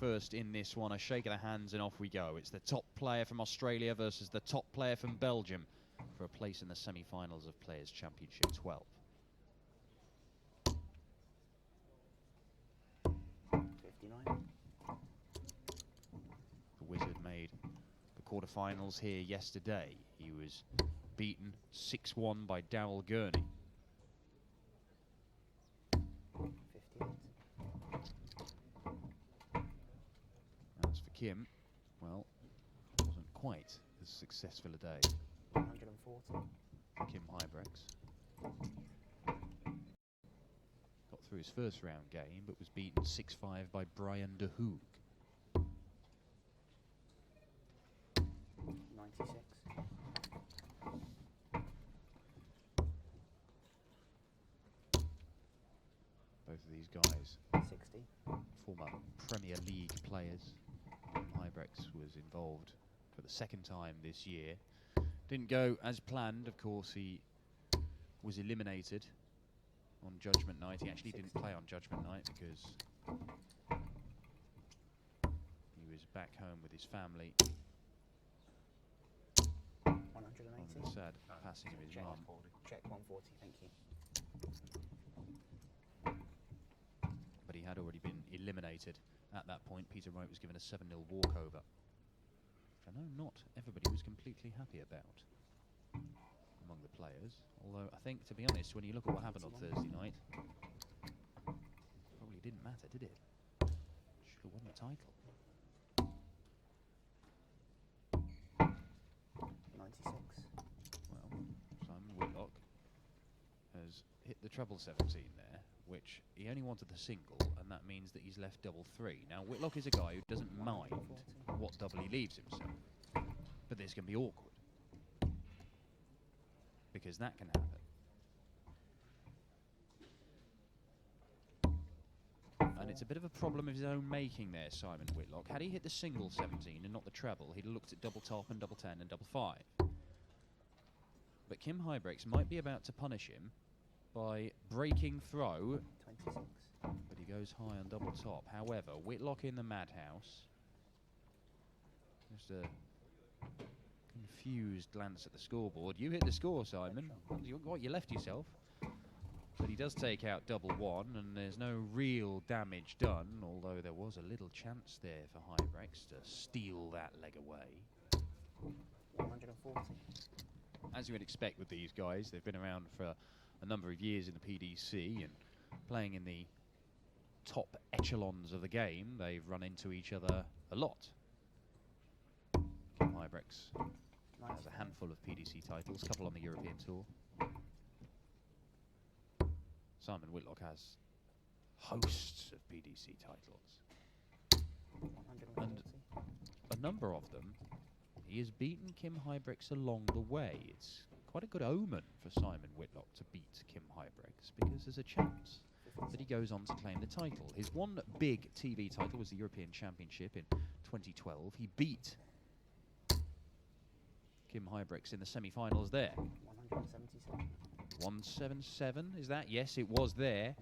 First in this one, a shake of the hands and off we go. It's the top player from Australia versus the top player from Belgium for a place in the semi-finals of Players' Championship 12. 59. The Wizard made the quarterfinals here yesterday. He was beaten 6-1 by Darryl Gurney. 58. As for Kim, well, wasn't quite as successful a day. 140. Kim Huybrechts got through his first round game, but was beaten 6-5 by Brian de Hoog. 96. Both of these guys 60. former Premier League players. Huybrechts was involved for the second time this year. Didn't go as planned, of course. He was eliminated on Judgment Night. He actually didn't play on Judgment Night because he was back home with his family 180. on the sad passing of his Check. mum. Check 140, thank you. But he had already been eliminated at that point. Peter Wright was given a 7-0 walkover, which I know not everybody was completely happy about among the players. Although I think, to be honest, when you look at what happened on Thursday night, probably didn't matter, did it? Should have won the title. 96. Well, Simon Whitlock has hit the treble 17 there, which he only wanted the single, and that means that he's left double 3. Now, Whitlock is a guy who doesn't mind what double he leaves himself, but this can be awkward, because that can happen. And it's a bit of a problem of his own making there, Simon Whitlock. Had he hit the single 17 and not the treble, he'd have looked at double top and double 10 and double 5. But Kim Huybrechts might be about to punish him by breaking throw. 26. But he goes high on double top. However, Whitlock in the madhouse. Just a confused glance at the scoreboard. You hit the score, Simon. You left yourself. But he does take out double 1, and there's no real damage done, although there was a little chance there for Huybrechts to steal that leg away. 140. As you would expect with these guys, they've been around for a number of years in the PDC and playing in the top echelons of the game. They've run into each other a lot. Kim Huybrechts has a handful of PDC titles, a couple on the European Tour. Simon Whitlock has hosts of PDC titles. 140. And a number of them, he has beaten Kim Huybrechts along the way. It's quite a good omen for Simon Whitlock to beat Kim Huybrechts, because there's a chance that he goes on to claim the title. His one big TV title was the European Championship in 2012. He beat Kim Huybrechts in the semi-finals there. 177. 177, is that? Yes, it was there.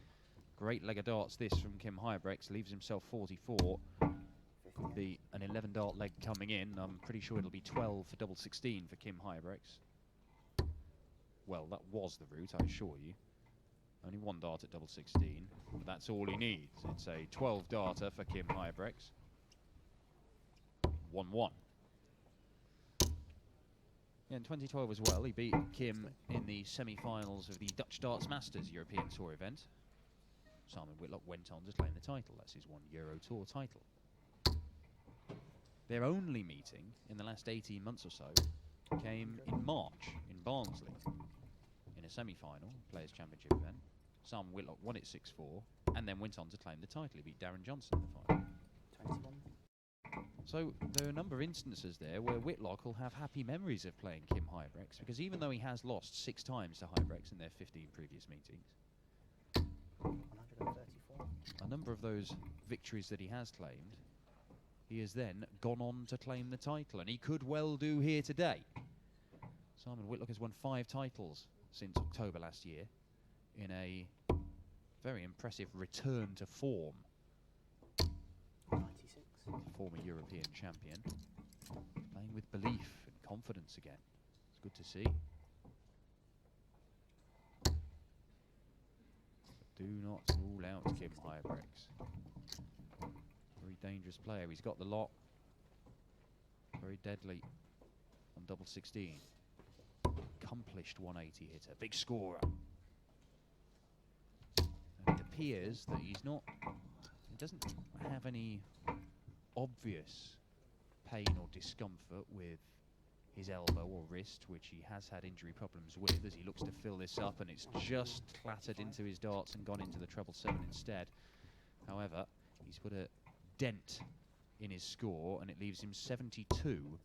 Great leg of darts this from Kim Huybrechts, leaves himself 44. Could be an 11 dart leg coming in. I'm pretty sure it'll be 12 for double 16 for Kim Huybrechts. Well, that was the route, I assure you. Only one dart at double 16, but that's all he needs. It's a 12 darter for Kim Huybrechts. 1-1. Yeah, in 2012 as well, he beat Kim in the semi-finals of the Dutch Darts Masters European Tour event. Simon Whitlock went on to claim the title. That's his one Euro Tour title. Their only meeting in the last 18 months or so came in March in Barnsley in a semi-final Players' Championship event. Simon Whitlock won it 6-4 and then went on to claim the title. He beat Darren Johnson in the final. 21. So there are a number of instances there where Whitlock will have happy memories of playing Kim Huybrechts, because even though he has lost 6 times to Huybrechts in their 15 previous meetings, 134. a number of those victories that he has claimed, he has then gone on to claim the title, and he could well do here today. Simon Whitlock has won 5 titles since October last year in a very impressive return to form. 96. former European champion, playing with belief and confidence again. It's good to see. Do not rule out Kim Huybrechts. Very dangerous player. He's got the lot. Very deadly on double 16. Accomplished 180 hitter. Big scorer. And it appears that he doesn't have any obvious pain or discomfort with his elbow or wrist, which he has had injury problems with, as he looks to fill this up, and it's just clattered into his darts and gone into the treble 7 instead. However, he's put a dent in his score, and it leaves him 72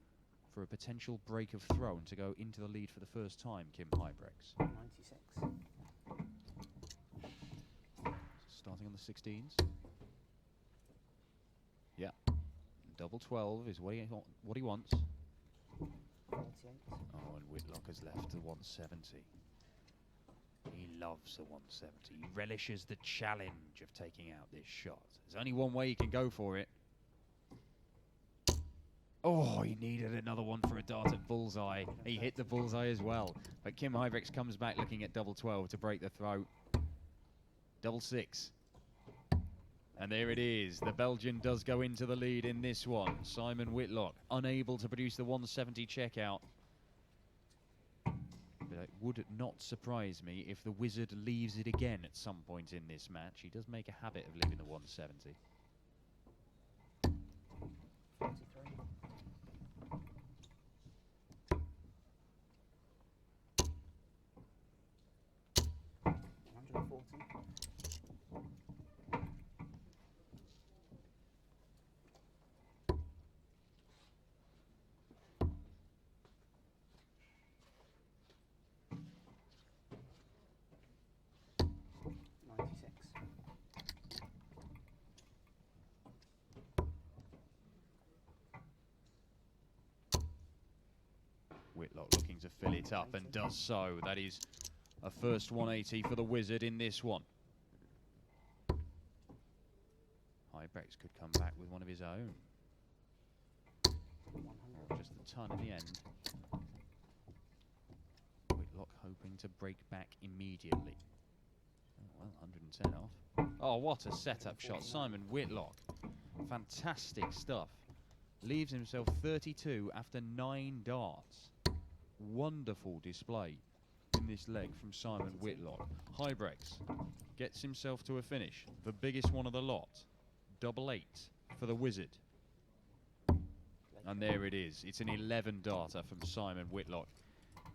for a potential break of throne to go into the lead for the first time, Kim Huybrechts. 96. Starting on the 16s. Yeah. Double 12 is what he wants. 48. Oh, and Whitlock has left the 170. He loves the 170. He relishes the challenge of taking out this shot. There's only one way he can go for it. Oh, he needed another one for a dart at bullseye. He hit the bullseye as well. But Kim Huybrechts comes back looking at double 12 to break the throw. Double 6. And there it is. The Belgian does go into the lead in this one. Simon Whitlock, unable to produce the 170 checkout. But it would not surprise me if the Wizard leaves it again at some point in this match. He does make a habit of leaving the 170. 43. 140. 96. Whitlock looking to fill it up and does so. That is a first 180 for the Wizard in this one. Huybrechts could come back with one of his own. 100. Just a ton in the end. Whitlock hoping to break back immediately. Oh, well, 110 off. Oh, what a setup shot. Simon Whitlock. Fantastic stuff. Leaves himself 32 after 9 darts. Wonderful display in this leg from Simon Whitlock. Huybrechts gets himself to a finish. The biggest one of the lot. Double 8 for the Wizard. And there it is. It's an 11 darter from Simon Whitlock.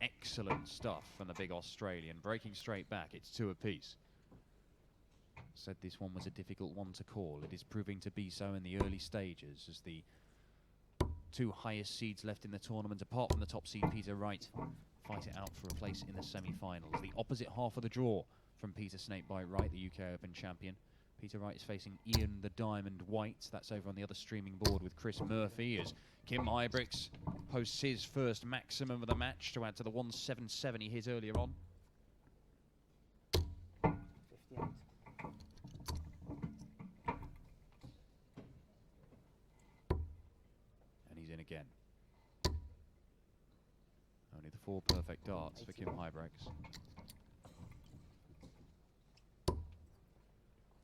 Excellent stuff from the big Australian. Breaking straight back. It's 2 apiece. Said this one was a difficult one to call. It is proving to be so in the early stages as the 2 highest seeds left in the tournament, apart from the top seed Peter Wright, fight it out for a place in the semi-finals. The opposite half of the draw from Peter Snakebite Wright, the UK Open champion. Peter Wright is facing Ian the Diamond White. That's over on the other streaming board with Chris Murphy as Kim Huybrechts posts his first maximum of the match to add to the 177 he hit earlier on. 58. And he's in again. Only the 4 perfect darts for Kim Huybrechts.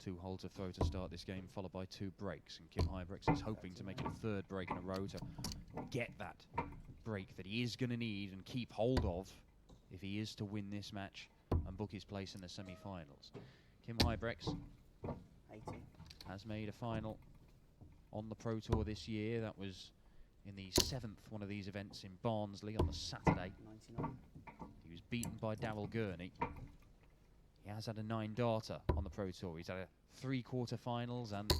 2 holes of throw to start this game, followed by 2 breaks. And Kim Huybrechts is hoping to make it a 3rd break in a row to get that break that he is going to need and keep hold of if he is to win this match and book his place in the semi-finals. Kim Huybrechts 80. has made a final on the Pro Tour this year. That was in the 7th one of these events in Barnsley on the Saturday. 99. He was beaten by Darrell Gurney. He has had a 9 darter on the Pro Tour. He's had a 3 quarter-finals and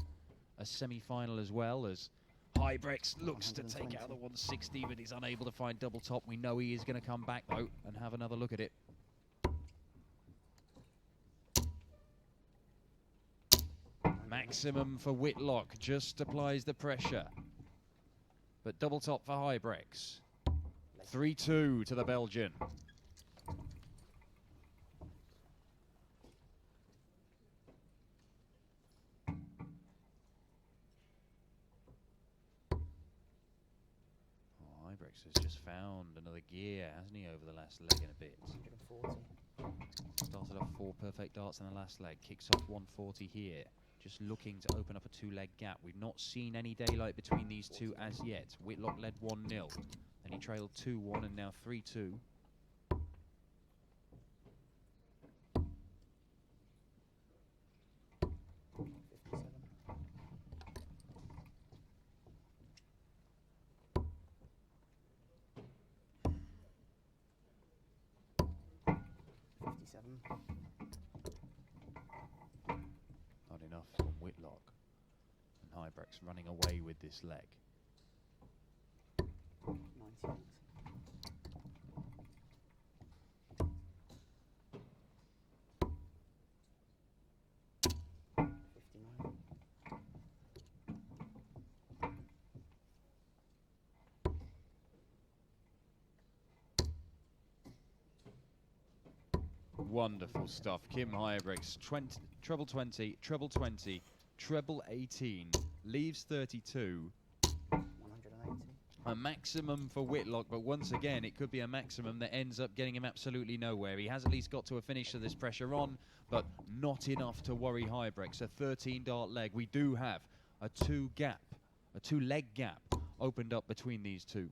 a semi-final as well, as Huybrechts looks to take out the 160, but he's unable to find double top. We know he is going to come back, though, and have another look at it. Maximum for Whitlock, just applies the pressure. But double top for Huybrechts. 3-2 to the Belgian. Huybrechts has just found another gear, hasn't he, over the last leg and a bit. 140. Started off 4 perfect darts in the last leg, kicks off 140 here. Just looking to open up a 2-leg gap. We've not seen any daylight between these two as yet. Whitlock led 1-0, then he trailed 2-1 and now 3-2. 57. Not enough from Whitlock. And Huybrechts running away with this leg. 98. 59. Wonderful stuff. Kim Huybrechts, treble 20, treble 20, treble 18, leaves 32. 180. A maximum for Whitlock, but once again, it could be a maximum that ends up getting him absolutely nowhere. He has at least got to a finish of this pressure on, but not enough to worry Huybrechts. A 13-dart leg. We do have a 2-leg gap opened up between these two.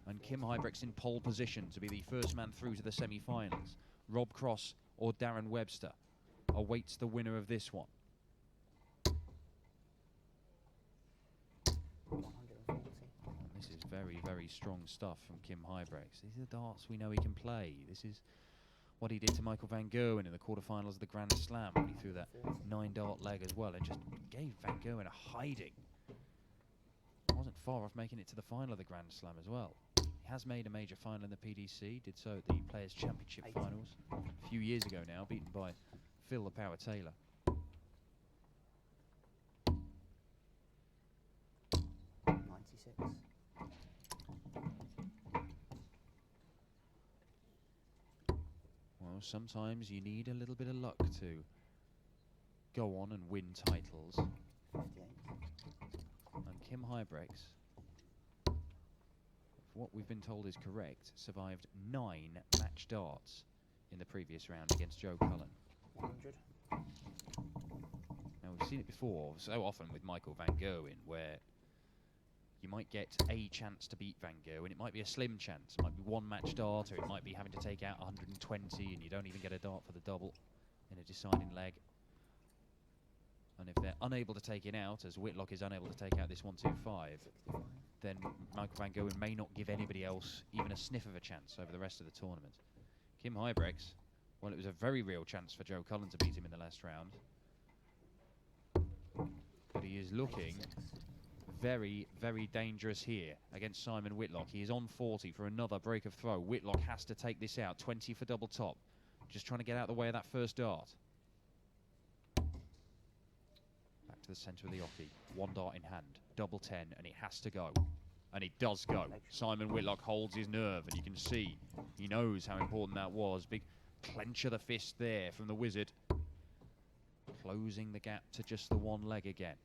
And Kim Huybrechts in pole position to be the first man through to the semi-finals. Rob Cross or Darren Webster awaits the winner of this one. 140. And this is very, very strong stuff from Kim Huybrechts. These are darts we know he can play. This is what he did to Michael van Gerwen in the quarterfinals of the Grand Slam when he threw that 9-dart leg as well and just gave van Gerwen a hiding. Wasn't far off making it to the final of the Grand Slam as well. He has made a major final in the PDC, did so at the Players' Championship 80. finals a few years ago now, beaten by Phil the Power Taylor. 96. Well, sometimes you need a little bit of luck to go on and win titles. 58. And Kim Huybrechts, if what we've been told is correct, survived 9 match darts in the previous round against Joe Cullen. 100. Now, we've seen it before so often with Michael van Gerwen, where you might get a chance to beat van Gerwen. It might be a slim chance. It might be 1 match dart, or it might be having to take out 120 and you don't even get a dart for the double in a deciding leg. And if they're unable to take it out, as Whitlock is unable to take out this 125, 65. then Michael van Gerwen may not give anybody else even a sniff of a chance over the rest of the tournament. Kim Huybrechts, well, it was a very real chance for Joe Cullen to beat him in the last round. But he is looking 86. very, very dangerous here against Simon Whitlock. He is on 40 for another break of throw. Whitlock has to take this out. 20 for double top. Just trying to get out of the way of that first dart. Back to the centre of the oche. 1 dart in hand. Double 10, and it has to go. And it does go. Simon Whitlock holds his nerve, and you can see he knows how important that was. Big clench of the fist there from the Wizard. Closing the gap to just the 1 leg again.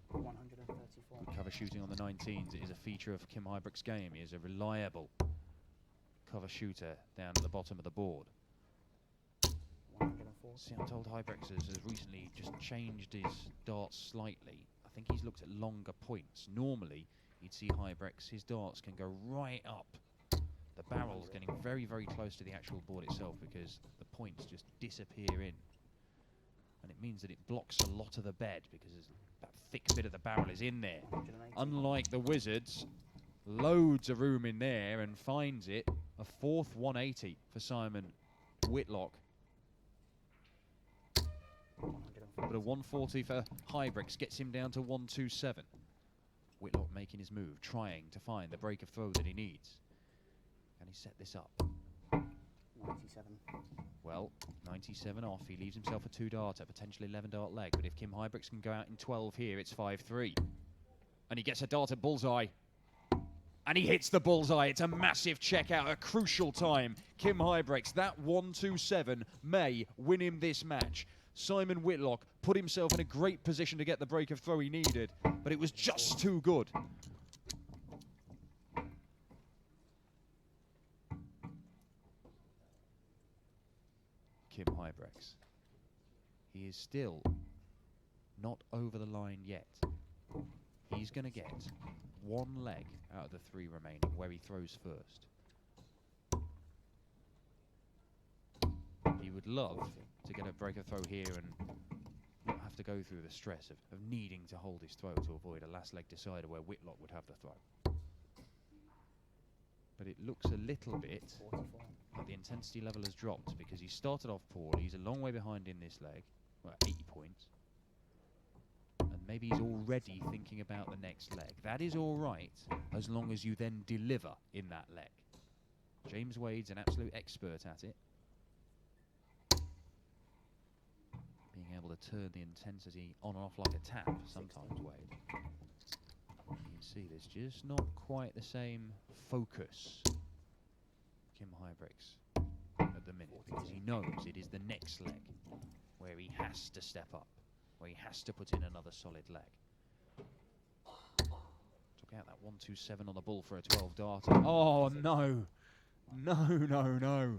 134. Cover shooting on the 19s is a feature of Kim Huybrechts' game. He is a reliable cover shooter down at the bottom of the board. 140. See, I'm told Huybrechts has recently just changed his darts slightly. I think he's looked at longer points. Normally, you'd see Huybrechts, his darts can go right up. The barrel's getting very, very close to the actual board itself because the points just disappear in. And it means that it blocks a lot of the bed because that thick bit of the barrel is in there. 180. Unlike the Wizards, loads of room in there and finds it. A 4th 180 for Simon Whitlock. 140. But a 140 for Huybrechts gets him down to 127. Whitlock making his move, trying to find the break of throw that he needs. Can he set this up? 97. Well, 97 off. He leaves himself a 2-darter, potentially 11-dart leg. But if Kim Huybrechts can go out in 12 here, it's 5-3. And he gets a dart at bullseye. And he hits the bullseye. It's a massive check out, a crucial time. Kim Huybrechts, that 127 may win him this match. Simon Whitlock put himself in a great position to get the break of throw he needed, but it was just too good. Kim Huybrechts. He is still not over the line yet. He's going to get one leg out of the 3 remaining where he throws first. He would love to get a breaker throw here and not have to go through the stress of needing to hold his throw to avoid a last leg decider where Whitlock would have the throw. But it looks a little bit 44. like the intensity level has dropped because he started off poorly. He's a long way behind in this leg, well, 80 points. And maybe he's already thinking about the next leg. That is all right, as long as you then deliver in that leg. James Wade's an absolute expert at it. Being able to turn the intensity on and off like a tap sometimes, Wade. You can see there's just not quite the same focus, Kim Huybrechts, at the minute, because he knows it is the next leg where he has to step up, where he has to put in another solid leg. Took out that 127 on the ball for a 12 darter. Oh no, no.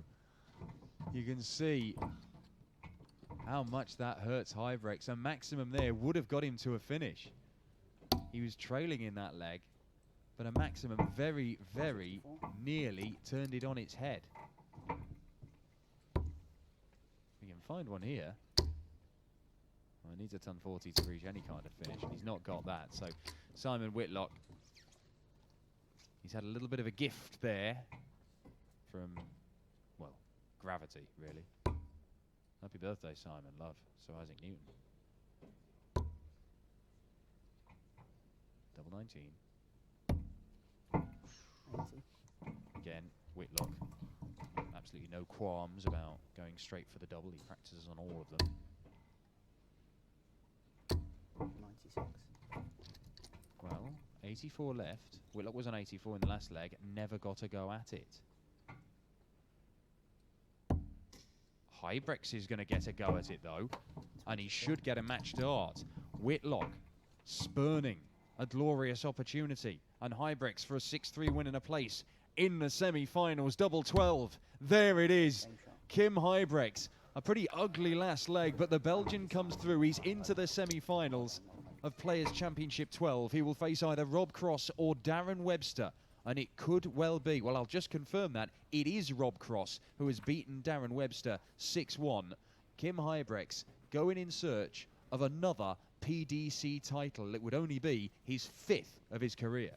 You can see how much that hurts Huybrechts. A maximum there would have got him to a finish. He was trailing in that leg, but a maximum very, very nearly turned it on its head. We can find one here. Well, it needs a ton 40 to reach any kind of finish, and he's not got that. So Simon Whitlock, he's had a little bit of a gift there from, well, gravity, really. Happy birthday, Simon. Love. So Isaac Newton. Double 19. 80. Again, Whitlock. Absolutely no qualms about going straight for the double. He practices on all of them. 96. Well, 84 left. Whitlock was on 84 in the last leg. Never got a go at it. Huybrechts is going to get a go at it, though. And he should get a match dart. Whitlock spurning a glorious opportunity. And Huybrechts for a 6-3 win and a place in the semi-finals. Double 12. There it is. Kim Huybrechts. A pretty ugly last leg, but the Belgian comes through. He's into the semi-finals of Players' Championship 12. He will face either Rob Cross or Darren Webster. And it could well be, well, I'll just confirm that, it is Rob Cross who has beaten Darren Webster 6-1. Kim Huybrechts going in search of another PDC title. It would only be his 5th of his career.